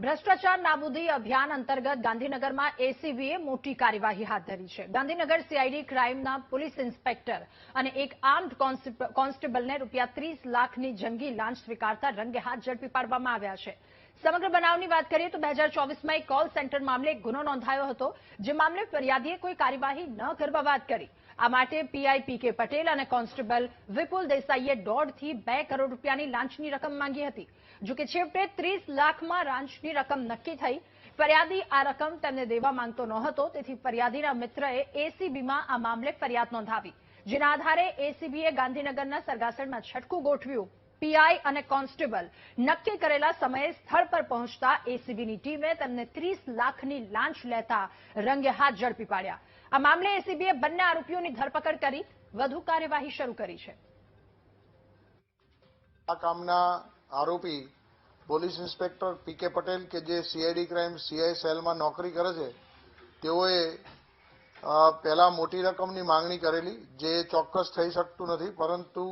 ભ્રષ્ટાચાર નાબૂદી અભિયાન અંતર્ગત ગાંધીનગરમાં એસીબીએ મોટી કાર્યવાહી હાથ ધરી છે। ગાંધીનગર સીઆઈડી ક્રાઇમના પોલીસ ઇન્સ્પેક્ટર અને એક આર્મ્ડ કોન્સ્ટેબલને ₹30 લાખની જંગી લાંચ સ્વીકારતા રંગે હાથ ઝડપી પાડવામાં આવ્યા છે। સમગ્ર બનાવની વાત કરીએ તો 2024માં એક કોલ સેન્ટર મામલે એક ગુનો નોંધાયો હતો, જે મામલે ફરિયાદીએ કોઈ કાર્યવાહી ન કરવા વાત કરી। આ માટે પીઆઈ પીકે પટેલ અને કોન્સ્ટેબલ વિપુલ દેસાઈએ 1.5 થી 2 કરોડ રૂપિયાની લાંચની રકમ માંગી હતી। જો કે છેવટે 30 લાખમાં લાંચની રકમ નક્કી થઈ। ફરિયાદી આ રકમ તેમને દેવા માંગતો નહોતો, તેથી ફરિયાદીના મિત્રએ એસીબીમાં આ મામલે ફરિયાદ નોંધાવી, જેના આધારે એસીબીએ ગાંધીનગરના સરગાસણમાં છટકું ગોઠવ્યું। પીઆઈ અને કોન્સ્ટેબલ નક્કી કરેલા સમયે સ્થળ પર પહોંચતા એસીબીની ટીમે તેમને 30 લાખની લાંચ લેતા રંગે હાથ ઝડપી પાડ્યા। આ મામલે એસીબીએ બંને આરોપીઓની ધરપકડ કરી વધુ કાર્યવાહી શરૂ કરી છે। આ કામના આરોપી પોલીસ ઇન્સ્પેક્ટર પીકે પટેલ કે જે સીઆઈડી ક્રાઇમ સીઆઈ સેલમાં નોકરી કરે છે, તેઓએ પહેલા મોટી રકમની માંગણી કરેલી, જે ચોક્કસ થઈ શકતું નથી, પરંતુ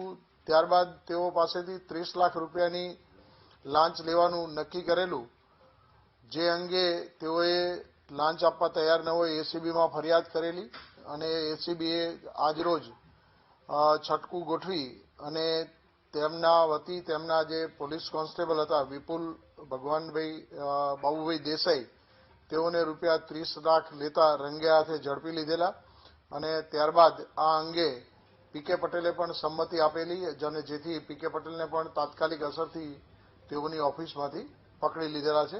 ત્યારબાદ તેઓ પાસેથી 30 લાખ રૂપિયાની લાંચ લેવાનું નક્કી કરેલું, જે અંગે તેઓએ લાંચ આપવા તૈયાર ન હોય એસીબીમાં ફરિયાદ કરેલી અને એસીબીએ આજરોજ છટકું ગોઠવી અને તેમના વતી તેમના જે પોલીસ કોન્સ્ટેબલ હતા વિપુલ ભગવાનભાઈ બાબુભાઈ દેસાઈ, તેઓને ₹30 લાખ લેતા રંગે હાથે ઝડપી લીધેલા અને ત્યારબાદ આ અંગે પીકે પટેલે પણ સંમતિ આપેલી, અને જેથી પીકે પટેલને પણ તાત્કાલિક અસરથી તેઓની ઓફિસમાંથી પકડી લીધેલા છે।